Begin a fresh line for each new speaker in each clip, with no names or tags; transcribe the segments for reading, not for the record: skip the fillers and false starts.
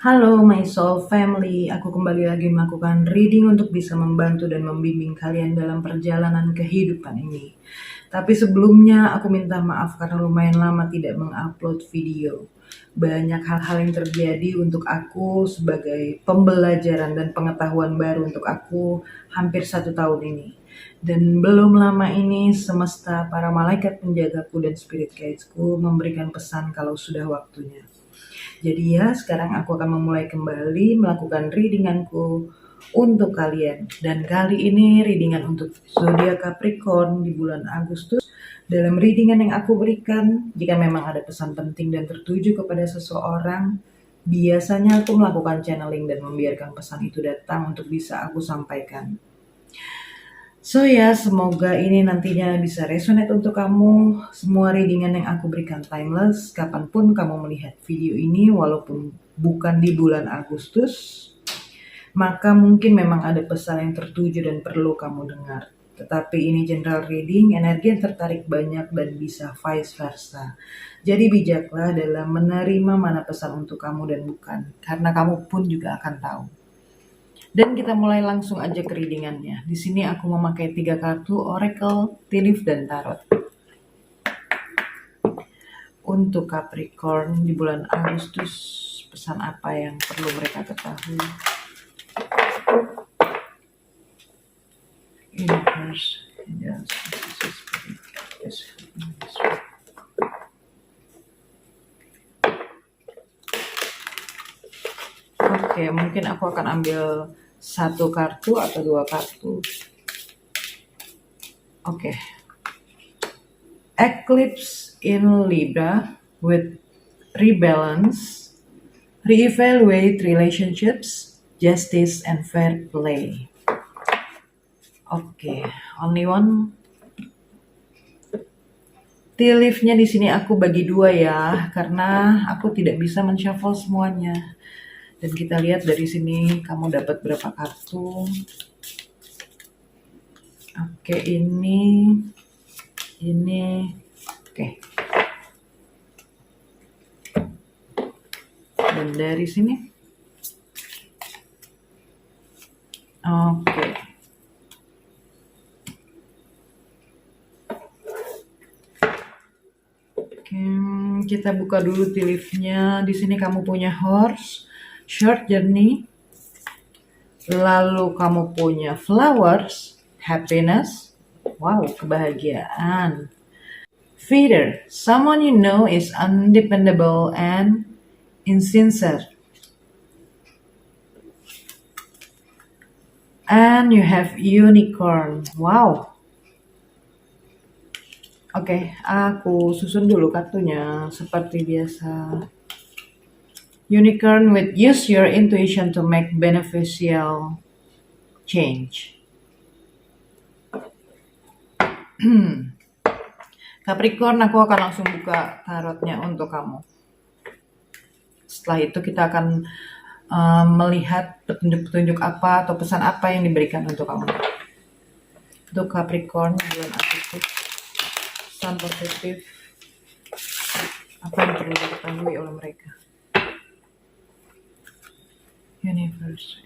Halo My Soul Family, aku kembali lagi melakukan reading untuk bisa membantu dan membimbing kalian dalam perjalanan kehidupan ini. Tapi sebelumnya aku minta maaf karena lumayan lama tidak mengupload video. Banyak hal-hal yang terjadi untuk aku sebagai pembelajaran dan pengetahuan baru untuk aku hampir 1 tahun ini. Dan belum lama ini semesta, para malaikat penjagaku dan spirit guidesku memberikan pesan kalau sudah waktunya. Jadi ya, sekarang aku akan memulai kembali melakukan readinganku untuk kalian. Dan kali ini readingan untuk zodiak Capricorn di bulan Agustus. Dalam readingan yang aku berikan, jika memang ada pesan penting dan tertuju kepada seseorang, biasanya aku melakukan channeling dan membiarkan pesan itu datang untuk bisa aku sampaikan. So ya, semoga ini nantinya bisa resonate untuk kamu. Semua readingan yang aku berikan timeless, kapanpun kamu melihat video ini, walaupun bukan di bulan Agustus, maka mungkin memang ada pesan yang tertuju dan perlu kamu dengar. Tetapi ini general reading, energi yang tertarik banyak dan bisa vice versa. Jadi bijaklah dalam menerima mana pesan untuk kamu dan bukan, karena kamu pun juga akan tahu. Dan kita mulai langsung aja ke readingannya. Di sini aku memakai 3 kartu Oracle, Tea Leaf, dan Tarot. Untuk Capricorn di bulan Agustus, pesan apa yang perlu mereka ketahui? Universe, yes, Oke, mungkin aku akan ambil 1 kartu atau 2 kartu. Oke. Eclipse in Libra with rebalance, reevaluate relationships, justice, and fair play. Oke, only one. Tea leaf-nya di sini aku bagi 2 ya, karena aku tidak bisa men-shuffle semuanya. Dan kita lihat dari sini kamu dapat berapa kartu. Oke, ini. Oke. Dan dari sini. Oke. Kita buka dulu tea leaf-nya. Di sini kamu punya horse, short journey. Lalu kamu punya flowers, happiness. Wow, kebahagiaan. Feeder, someone you know is undependable and insincere. And you have unicorn. Wow. Oke, aku susun dulu kartunya seperti biasa. Unicorn with use your intuition to make beneficial change. Capricorn, aku akan langsung buka tarotnya untuk kamu. Setelah itu kita akan melihat petunjuk-petunjuk apa atau pesan apa yang diberikan untuk kamu. Untuk Capricorn bulan Agustus, pesan positif apa yang perlu diketahui oleh mereka. Universe,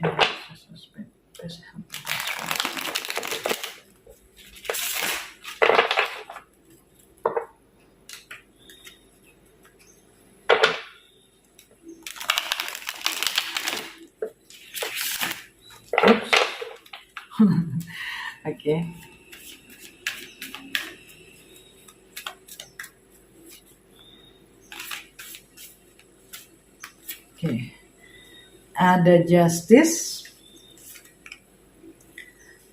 suspect, please help me. Oops. Okay. Okay. Ada Justice,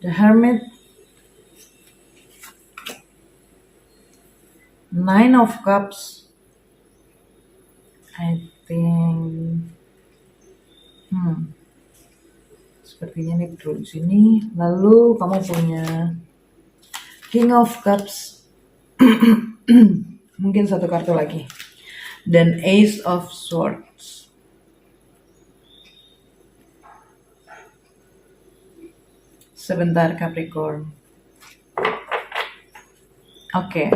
the Hermit, Nine of Cups. I think sepertinya ini perlu di sini. Lalu kamu punya King of Cups. Mungkin 1 kartu lagi. Dan Ace of Swords. Sebentar Capricorn. Oke.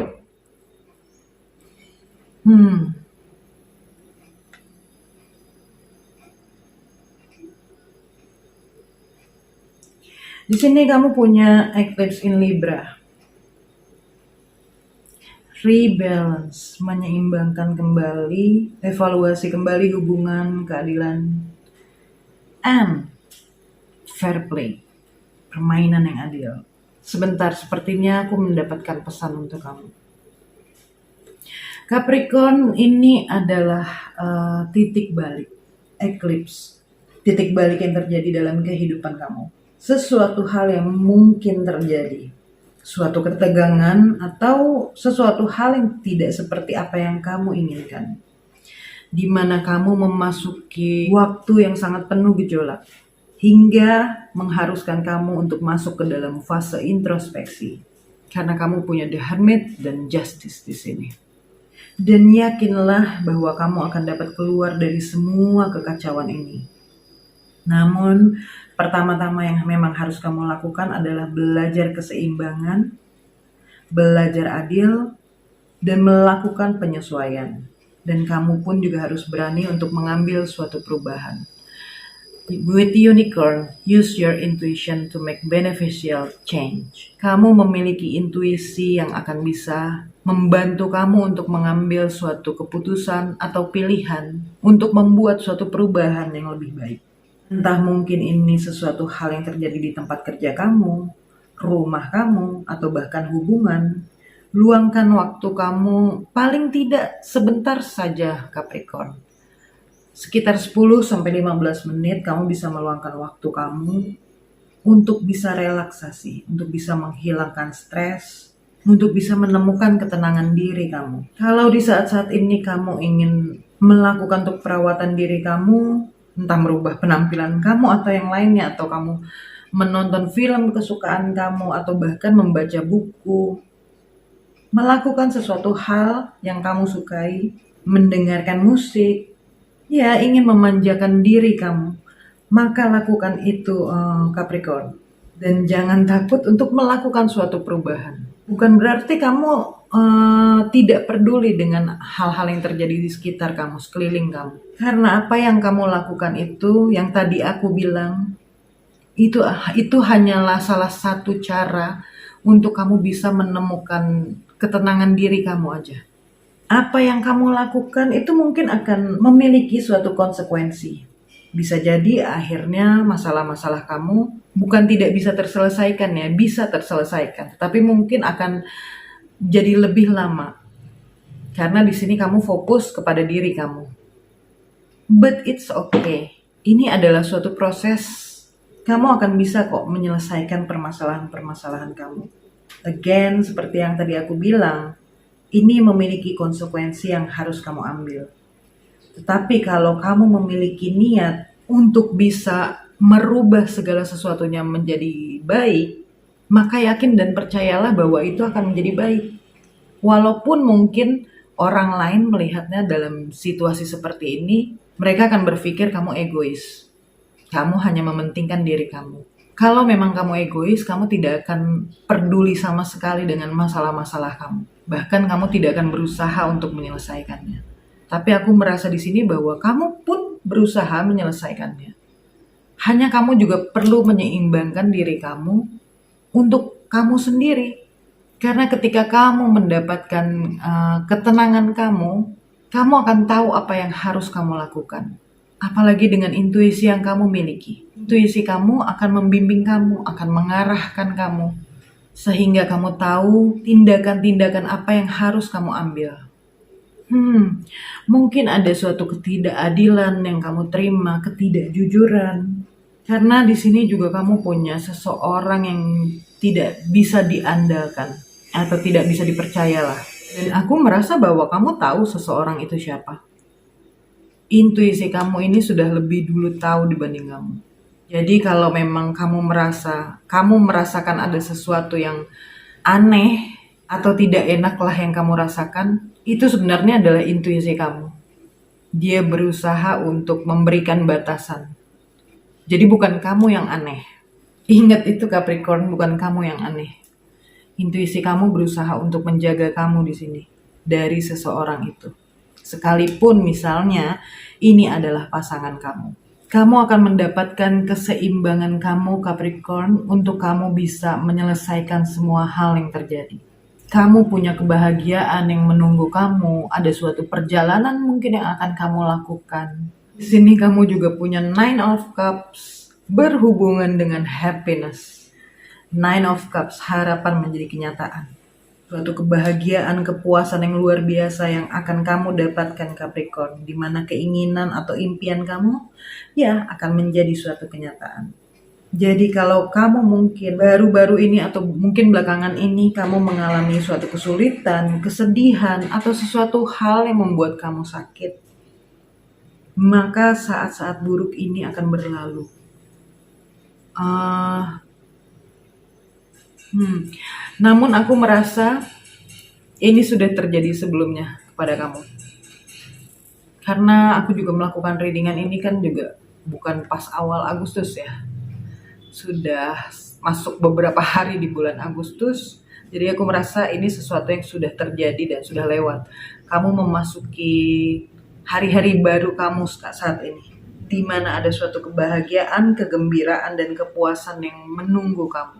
Di sini kamu punya eclipse in Libra. Rebalance, menyeimbangkan kembali, evaluasi kembali hubungan, keadilan, and fair play, permainan yang adil. Sebentar, sepertinya aku mendapatkan pesan untuk kamu. Capricorn, ini adalah titik balik, eclipse, titik balik yang terjadi dalam kehidupan kamu. Sesuatu hal yang mungkin terjadi, suatu ketegangan atau sesuatu hal yang tidak seperti apa yang kamu inginkan, di mana kamu memasuki waktu yang sangat penuh gejolak, hingga mengharuskan kamu untuk masuk ke dalam fase introspeksi, karena kamu punya The Hermit dan Justice di sini. Dan yakinlah bahwa kamu akan dapat keluar dari semua kekacauan ini. Namun, pertama-tama yang memang harus kamu lakukan adalah belajar keseimbangan, belajar adil, dan melakukan penyesuaian. Dan kamu pun juga harus berani untuk mengambil suatu perubahan. With Unicorn, use your intuition to make beneficial change. Kamu memiliki intuisi yang akan bisa membantu kamu untuk mengambil suatu keputusan atau pilihan untuk membuat suatu perubahan yang lebih baik. Entah mungkin ini sesuatu hal yang terjadi di tempat kerja kamu, rumah kamu, atau bahkan hubungan. Luangkan waktu kamu paling tidak sebentar saja, Capricorn. Sekitar 10-15 menit kamu bisa meluangkan waktu kamu untuk bisa relaksasi, untuk bisa menghilangkan stres, untuk bisa menemukan ketenangan diri kamu. Kalau di saat-saat ini kamu ingin melakukan untuk perawatan diri kamu, entah merubah penampilan kamu atau yang lainnya, atau kamu menonton film kesukaan kamu, atau bahkan membaca buku, melakukan sesuatu hal yang kamu sukai, mendengarkan musik, ya, ingin memanjakan diri kamu, maka lakukan itu, Capricorn. Dan jangan takut untuk melakukan suatu perubahan. Bukan berarti kamu tidak peduli dengan hal-hal yang terjadi di sekitar kamu, sekeliling kamu. Karena apa yang kamu lakukan itu, yang tadi aku bilang, itu hanyalah salah satu cara untuk kamu bisa menemukan ketenangan diri kamu aja. Apa yang kamu lakukan itu mungkin akan memiliki suatu konsekuensi. Bisa jadi akhirnya masalah-masalah kamu bukan tidak bisa terselesaikan ya, bisa terselesaikan, tapi mungkin akan jadi lebih lama. Karena di sini kamu fokus kepada diri kamu. But it's okay. Ini adalah suatu proses. Kamu akan bisa kok menyelesaikan permasalahan-permasalahan kamu. Again, seperti yang tadi aku bilang, ini memiliki konsekuensi yang harus kamu ambil. Tetapi kalau kamu memiliki niat untuk bisa merubah segala sesuatunya menjadi baik, maka yakin dan percayalah bahwa itu akan menjadi baik. Walaupun mungkin orang lain melihatnya dalam situasi seperti ini, mereka akan berpikir kamu egois. Kamu hanya mementingkan diri kamu. Kalau memang kamu egois, kamu tidak akan peduli sama sekali dengan masalah-masalah kamu. Bahkan kamu tidak akan berusaha untuk menyelesaikannya. Tapi aku merasa di sini bahwa kamu pun berusaha menyelesaikannya. Hanya kamu juga perlu menyeimbangkan diri kamu untuk kamu sendiri. Karena ketika kamu mendapatkan ketenangan kamu akan tahu apa yang harus kamu lakukan. Apalagi dengan intuisi yang kamu miliki. Intuisi kamu akan membimbing kamu, akan mengarahkan kamu. Sehingga kamu tahu tindakan-tindakan apa yang harus kamu ambil. Mungkin ada suatu ketidakadilan yang kamu terima, ketidakjujuran. Karena di sini juga kamu punya seseorang yang tidak bisa diandalkan atau tidak bisa dipercayalah. Dan aku merasa bahwa kamu tahu seseorang itu siapa. Intuisi kamu ini sudah lebih dulu tahu dibanding kamu. Jadi kalau memang kamu merasakan ada sesuatu yang aneh atau tidak enak lah yang kamu rasakan, itu sebenarnya adalah intuisi kamu. Dia berusaha untuk memberikan batasan. Jadi bukan kamu yang aneh. Ingat itu Capricorn, bukan kamu yang aneh. Intuisi kamu berusaha untuk menjaga kamu di sini dari seseorang itu. Sekalipun misalnya ini adalah pasangan kamu. Kamu akan mendapatkan keseimbangan kamu, Capricorn, untuk kamu bisa menyelesaikan semua hal yang terjadi. Kamu punya kebahagiaan yang menunggu kamu, ada suatu perjalanan mungkin yang akan kamu lakukan. Di sini kamu juga punya Nine of Cups berhubungan dengan happiness. Nine of Cups, harapan menjadi kenyataan. Suatu kebahagiaan, kepuasan yang luar biasa yang akan kamu dapatkan, Capricorn, di mana keinginan atau impian kamu ya akan menjadi suatu kenyataan. Jadi kalau kamu mungkin baru-baru ini atau mungkin belakangan ini kamu mengalami suatu kesulitan, kesedihan, atau sesuatu hal yang membuat kamu sakit, maka saat-saat buruk ini akan berlalu. Namun aku merasa ini sudah terjadi sebelumnya pada kamu. Karena aku juga melakukan readingan ini kan juga bukan pas awal Agustus ya. Sudah masuk beberapa hari di bulan Agustus. Jadi aku merasa ini sesuatu yang sudah terjadi dan sudah lewat. Kamu memasuki hari-hari baru kamu saat ini, di mana ada suatu kebahagiaan, kegembiraan, dan kepuasan yang menunggu kamu.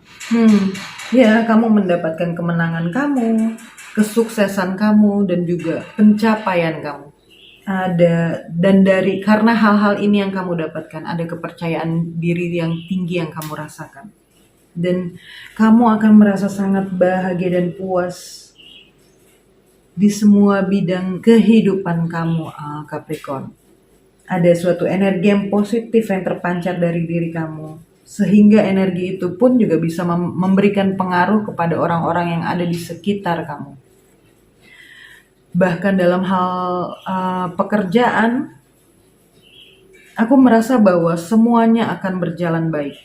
Ya, kamu mendapatkan kemenangan kamu, kesuksesan kamu, dan juga pencapaian kamu. Karena hal-hal ini yang kamu dapatkan, ada kepercayaan diri yang tinggi yang kamu rasakan. Dan kamu akan merasa sangat bahagia dan puas di semua bidang kehidupan kamu, Capricorn. Ada suatu energi yang positif yang terpancar dari diri kamu, sehingga energi itu pun juga bisa memberikan pengaruh kepada orang-orang yang ada di sekitar kamu. Bahkan dalam hal pekerjaan, aku merasa bahwa semuanya akan berjalan baik.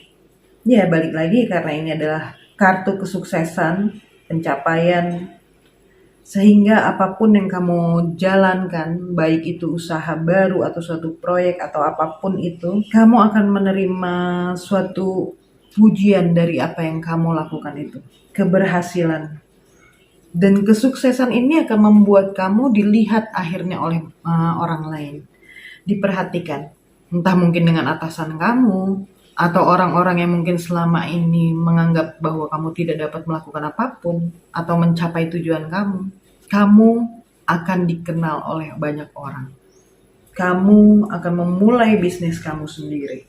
Ya, balik lagi karena ini adalah kartu kesuksesan, pencapaian, sehingga apapun yang kamu jalankan, baik itu usaha baru atau suatu proyek atau apapun itu, kamu akan menerima suatu pujian dari apa yang kamu lakukan itu. Keberhasilan dan kesuksesan ini akan membuat kamu dilihat akhirnya oleh orang lain, diperhatikan. Entah mungkin dengan atasan kamu, atau orang-orang yang mungkin selama ini menganggap bahwa kamu tidak dapat melakukan apapun atau mencapai tujuan kamu akan dikenal oleh banyak orang. Kamu akan memulai bisnis kamu sendiri.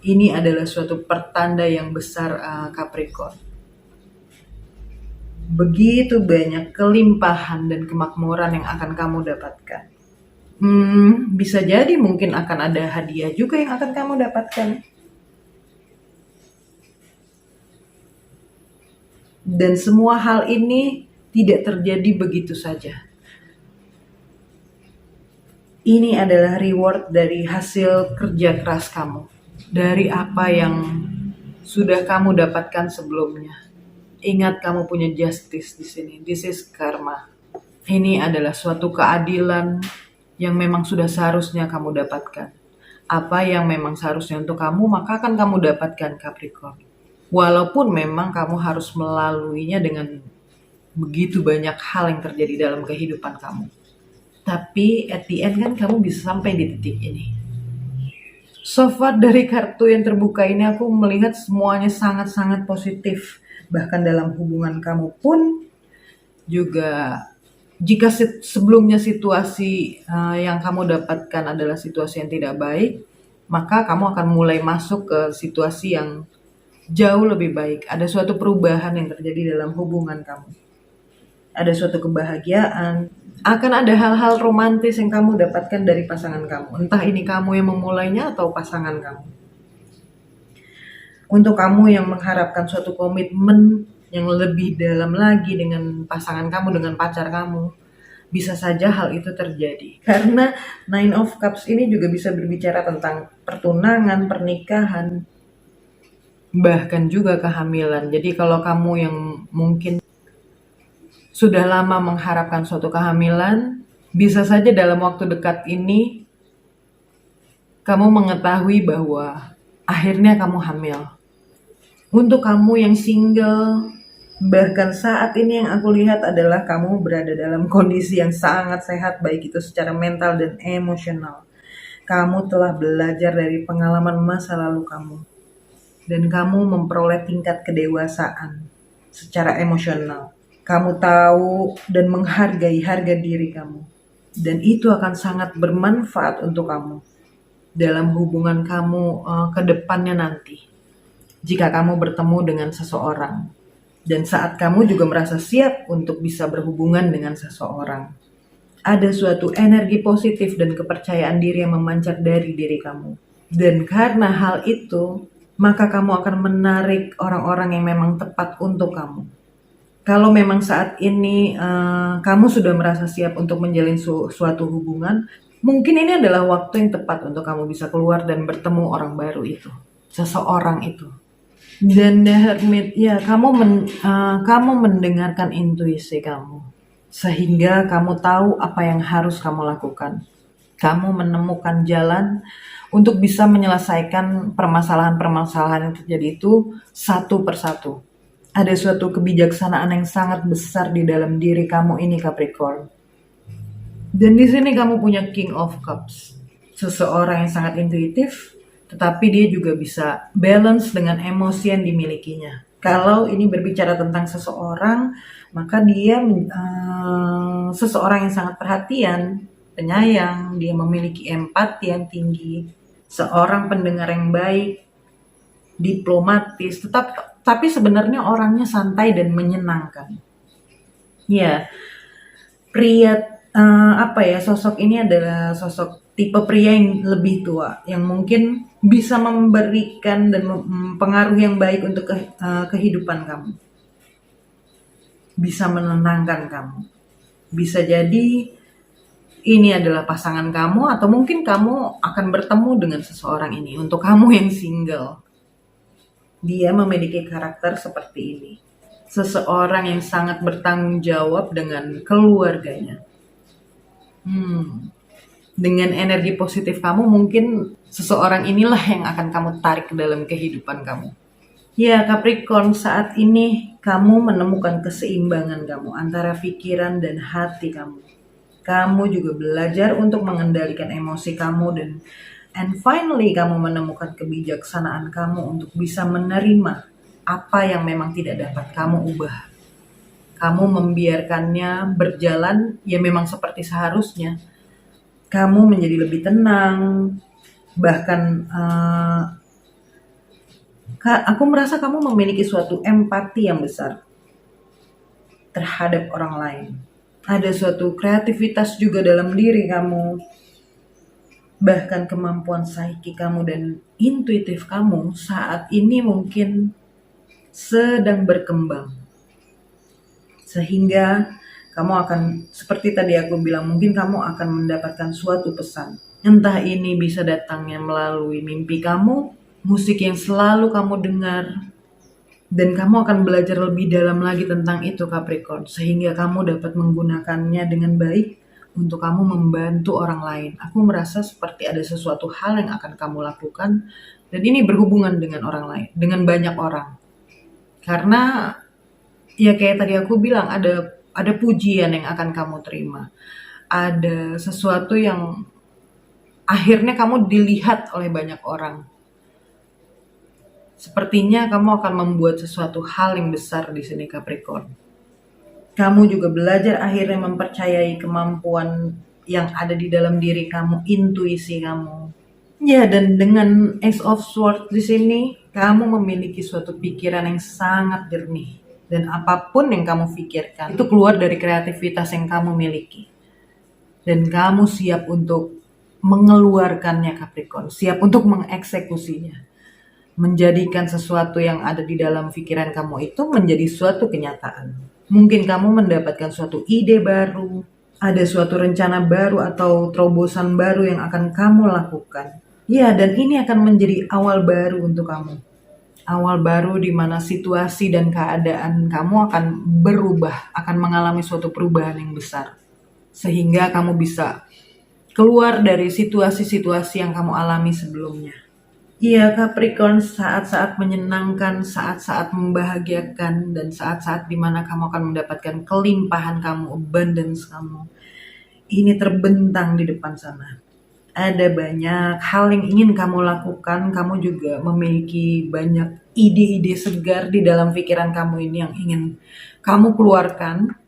Ini adalah suatu pertanda yang besar, Capricorn. Begitu banyak kelimpahan dan kemakmuran yang akan kamu dapatkan. Bisa jadi mungkin akan ada hadiah juga yang akan kamu dapatkan. Dan semua hal ini tidak terjadi begitu saja. Ini adalah reward dari hasil kerja keras kamu, dari apa yang sudah kamu dapatkan sebelumnya. Ingat, kamu punya justice di sini. This is karma. Ini adalah suatu keadilan yang memang sudah seharusnya kamu dapatkan. Apa yang memang seharusnya untuk kamu, maka akan kamu dapatkan, Capricorn. Walaupun memang kamu harus melaluinya dengan begitu banyak hal yang terjadi dalam kehidupan kamu. Tapi at the end kan kamu bisa sampai di titik ini. So far dari kartu yang terbuka ini aku melihat semuanya sangat-sangat positif. Bahkan dalam hubungan kamu pun juga, jika sebelumnya situasi yang kamu dapatkan adalah situasi yang tidak baik, maka kamu akan mulai masuk ke situasi yang jauh lebih baik. Ada suatu perubahan yang terjadi dalam hubungan kamu. Ada suatu kebahagiaan. Akan ada hal-hal romantis yang kamu dapatkan dari pasangan kamu. Entah ini kamu yang memulainya atau pasangan kamu. Untuk kamu yang mengharapkan suatu komitmen yang lebih dalam lagi dengan pasangan kamu, dengan pacar kamu, bisa saja hal itu terjadi. Karena Nine of Cups ini juga bisa berbicara tentang pertunangan, pernikahan, bahkan juga kehamilan. Jadi kalau kamu yang mungkin sudah lama mengharapkan suatu kehamilan, bisa saja dalam waktu dekat ini kamu mengetahui bahwa akhirnya kamu hamil. Untuk kamu yang single, bahkan saat ini yang aku lihat adalah kamu berada dalam kondisi yang sangat sehat, baik itu secara mental dan emosional. Kamu telah belajar dari pengalaman masa lalu kamu, dan kamu memperoleh tingkat kedewasaan secara emosional. Kamu tahu dan menghargai harga diri kamu, dan itu akan sangat bermanfaat untuk kamu dalam hubungan kamu ke depannya nanti. Jika kamu bertemu dengan seseorang, dan saat kamu juga merasa siap untuk bisa berhubungan dengan seseorang, ada suatu energi positif dan kepercayaan diri yang memancar dari diri kamu. Dan karena hal itu, maka kamu akan menarik orang-orang yang memang tepat untuk kamu. Kalau memang saat ini kamu sudah merasa siap untuk menjalin suatu hubungan, mungkin ini adalah waktu yang tepat untuk kamu bisa keluar dan bertemu orang baru itu, seseorang itu. Dan The Hermit, ya kamu mendengarkan intuisi kamu, sehingga kamu tahu apa yang harus kamu lakukan. Kamu menemukan jalan untuk bisa menyelesaikan permasalahan-permasalahan yang terjadi itu satu persatu. Ada suatu kebijaksanaan yang sangat besar di dalam diri kamu ini, Capricorn. Dan di sini kamu punya King of Cups, seseorang yang sangat intuitif, tetapi dia juga bisa balance dengan emosi yang dimilikinya. Kalau ini berbicara tentang seseorang, maka dia seseorang yang sangat perhatian, penyayang, dia memiliki empati yang tinggi, seorang pendengar yang baik, diplomatis, tapi sebenarnya orangnya santai dan menyenangkan. Ya, pria sosok ini adalah sosok tipe pria yang lebih tua, yang mungkin bisa memberikan dan pengaruh yang baik untuk kehidupan kamu. Bisa menenangkan kamu. Bisa jadi ini adalah pasangan kamu, atau mungkin kamu akan bertemu dengan seseorang ini. Untuk kamu yang single, dia memiliki karakter seperti ini. Seseorang yang sangat bertanggung jawab dengan keluarganya. Dengan energi positif kamu, mungkin seseorang inilah yang akan kamu tarik ke dalam kehidupan kamu. Ya, Capricorn, saat ini kamu menemukan keseimbangan kamu antara pikiran dan hati kamu. Kamu juga belajar untuk mengendalikan emosi kamu, and finally kamu menemukan kebijaksanaan kamu untuk bisa menerima apa yang memang tidak dapat kamu ubah. Kamu membiarkannya berjalan ya memang seperti seharusnya. Kamu menjadi lebih tenang, bahkan aku merasa kamu memiliki suatu empati yang besar terhadap orang lain. Ada suatu kreativitas juga dalam diri kamu, bahkan kemampuan psikik kamu dan intuitif kamu saat ini mungkin sedang berkembang. Sehingga kamu akan, seperti tadi aku bilang, mungkin kamu akan mendapatkan suatu pesan. Entah ini bisa datangnya melalui mimpi kamu, musik yang selalu kamu dengar, dan kamu akan belajar lebih dalam lagi tentang itu, Capricorn, sehingga kamu dapat menggunakannya dengan baik untuk kamu membantu orang lain. Aku merasa seperti ada sesuatu hal yang akan kamu lakukan, dan ini berhubungan dengan orang lain, dengan banyak orang. Karena ya kayak tadi aku bilang, ada pujian yang akan kamu terima. Ada sesuatu yang akhirnya kamu dilihat oleh banyak orang. Sepertinya kamu akan membuat sesuatu hal yang besar di sini, Capricorn. Kamu juga belajar akhirnya mempercayai kemampuan yang ada di dalam diri kamu, intuisi kamu. Ya, dan dengan Ace of Swords di sini, kamu memiliki suatu pikiran yang sangat jernih. Dan apapun yang kamu pikirkan, itu keluar dari kreativitas yang kamu miliki. Dan kamu siap untuk mengeluarkannya, Capricorn. Siap untuk mengeksekusinya. Menjadikan sesuatu yang ada di dalam pikiran kamu itu menjadi suatu kenyataan. Mungkin kamu mendapatkan suatu ide baru, ada suatu rencana baru atau terobosan baru yang akan kamu lakukan. Ya, dan ini akan menjadi awal baru untuk kamu. Awal baru di mana situasi dan keadaan kamu akan berubah, akan mengalami suatu perubahan yang besar. Sehingga kamu bisa keluar dari situasi-situasi yang kamu alami sebelumnya. Iya, Capricorn, saat-saat menyenangkan, saat-saat membahagiakan, dan saat-saat di mana kamu akan mendapatkan kelimpahan kamu, abundance kamu, ini terbentang di depan sana. Ada banyak hal yang ingin kamu lakukan, kamu juga memiliki banyak ide-ide segar di dalam pikiran kamu ini yang ingin kamu keluarkan.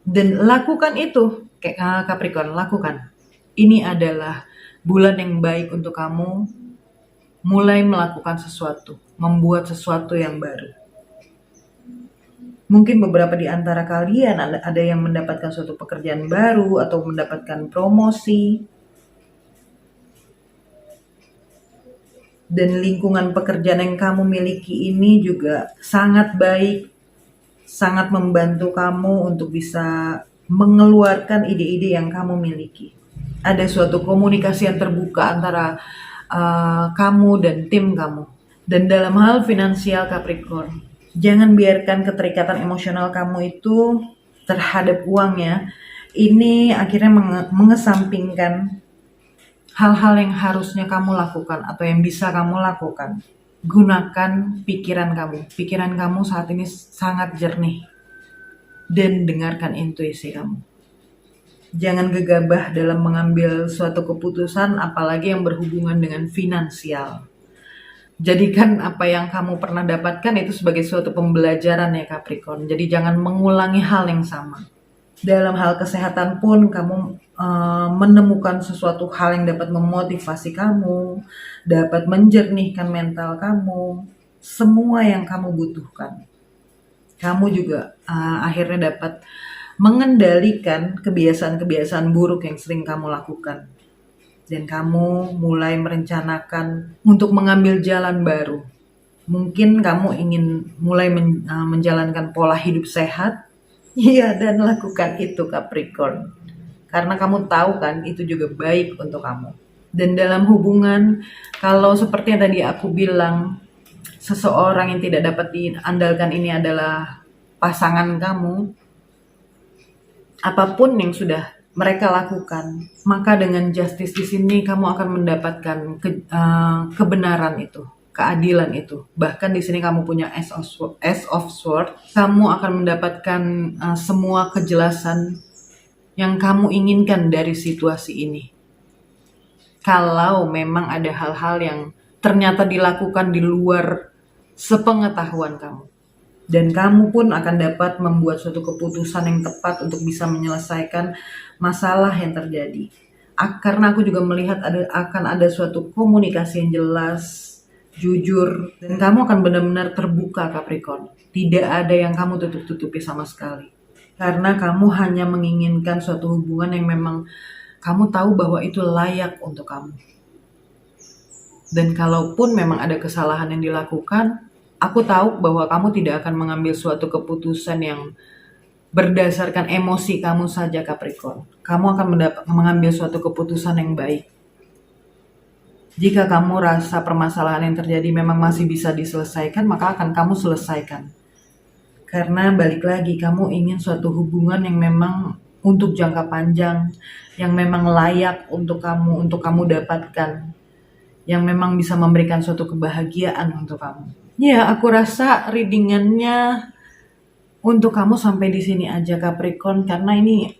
Dan lakukan itu, kayak Capricorn, lakukan. Ini adalah bulan yang baik untuk kamu mulai melakukan sesuatu, membuat sesuatu yang baru. Mungkin beberapa di antara kalian ada yang mendapatkan suatu pekerjaan baru atau mendapatkan promosi. Dan lingkungan pekerjaan yang kamu miliki ini juga sangat baik, sangat membantu kamu untuk bisa mengeluarkan ide-ide yang kamu miliki. Ada suatu komunikasi yang terbuka antara kamu dan tim kamu. Dan dalam hal finansial Capricorn, jangan biarkan keterikatan emosional kamu itu terhadap uang ya. Ini akhirnya mengesampingkan hal-hal yang harusnya kamu lakukan atau yang bisa kamu lakukan. Gunakan pikiran kamu. Pikiran kamu saat ini sangat jernih. Dan dengarkan intuisi kamu. Jangan gegabah dalam mengambil suatu keputusan apalagi yang berhubungan dengan finansial. Jadikan apa yang kamu pernah dapatkan itu sebagai suatu pembelajaran ya Capricorn. Jadi jangan mengulangi hal yang sama. Dalam hal kesehatan pun kamu menemukan sesuatu hal yang dapat memotivasi kamu, dapat menjernihkan mental kamu, semua yang kamu butuhkan. Kamu juga akhirnya dapat mengendalikan kebiasaan-kebiasaan buruk yang sering kamu lakukan. Dan kamu mulai merencanakan untuk mengambil jalan baru. Mungkin kamu ingin mulai menjalankan pola hidup sehat. Iya, dan lakukan itu Capricorn. Karena kamu tahu kan itu juga baik untuk kamu. Dan dalam hubungan, kalau seperti yang tadi aku bilang, seseorang yang tidak dapat diandalkan ini adalah pasangan kamu. Apapun yang sudah mereka lakukan, maka dengan justice di sini kamu akan mendapatkan kebenaran itu, keadilan itu. Bahkan di sini kamu punya Ace of Swords, kamu akan mendapatkan semua kejelasan yang kamu inginkan dari situasi ini. Kalau memang ada hal-hal yang ternyata dilakukan di luar sepengetahuan kamu. Dan kamu pun akan dapat membuat suatu keputusan yang tepat untuk bisa menyelesaikan masalah yang terjadi. Karena aku juga melihat akan ada suatu komunikasi yang jelas, jujur, dan kamu akan benar-benar terbuka Capricorn. Tidak ada yang kamu tutup-tutupi sama sekali. Karena kamu hanya menginginkan suatu hubungan yang memang kamu tahu bahwa itu layak untuk kamu. Dan kalaupun memang ada kesalahan yang dilakukan, aku tahu bahwa kamu tidak akan mengambil suatu keputusan yang berdasarkan emosi kamu saja Capricorn. Kamu akan mengambil suatu keputusan yang baik. Jika kamu rasa permasalahan yang terjadi memang masih bisa diselesaikan, maka akan kamu selesaikan. Karena balik lagi, kamu ingin suatu hubungan yang memang untuk jangka panjang, yang memang layak untuk kamu dapatkan, yang memang bisa memberikan suatu kebahagiaan untuk kamu. Ya, aku rasa readingannya untuk kamu sampai di sini aja Capricorn, karena ini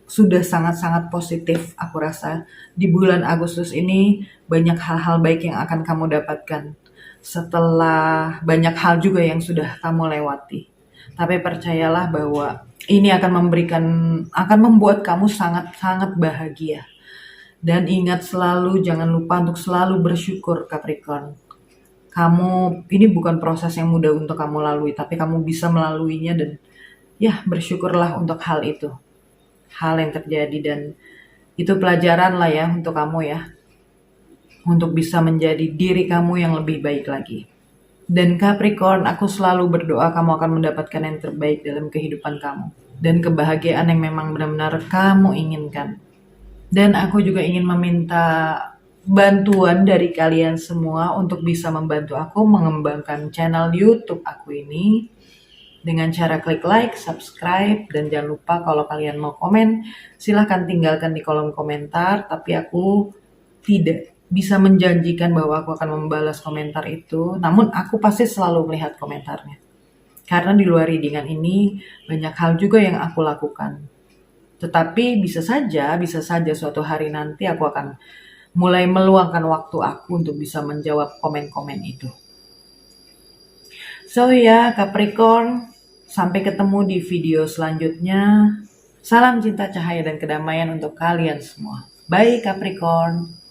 sudah sangat-sangat positif aku rasa. Di bulan Agustus ini banyak hal-hal baik yang akan kamu dapatkan setelah banyak hal juga yang sudah kamu lewati. Tapi percayalah bahwa ini akan membuat kamu sangat-sangat bahagia. Dan ingat selalu, jangan lupa untuk selalu bersyukur Capricorn. Ini bukan proses yang mudah untuk kamu lalui, tapi kamu bisa melaluinya dan ya bersyukurlah untuk hal itu. Hal yang terjadi dan itu pelajaran lah ya untuk kamu ya. Untuk bisa menjadi diri kamu yang lebih baik lagi. Dan Capricorn, aku selalu berdoa kamu akan mendapatkan yang terbaik dalam kehidupan kamu. Dan kebahagiaan yang memang benar-benar kamu inginkan. Dan aku juga ingin meminta bantuan dari kalian semua untuk bisa membantu aku mengembangkan channel YouTube aku ini dengan cara klik like, subscribe, dan jangan lupa kalau kalian mau komen, silahkan tinggalkan di kolom komentar, tapi aku tidak bisa menjanjikan bahwa aku akan membalas komentar itu, namun aku pasti selalu melihat komentarnya. Karena di luar readingan ini banyak hal juga yang aku lakukan. Tetapi bisa saja suatu hari nanti aku akan mulai meluangkan waktu aku untuk bisa menjawab komen-komen itu. So ya, Capricorn, sampai ketemu di video selanjutnya. Salam cinta, cahaya, dan kedamaian untuk kalian semua. Bye Capricorn.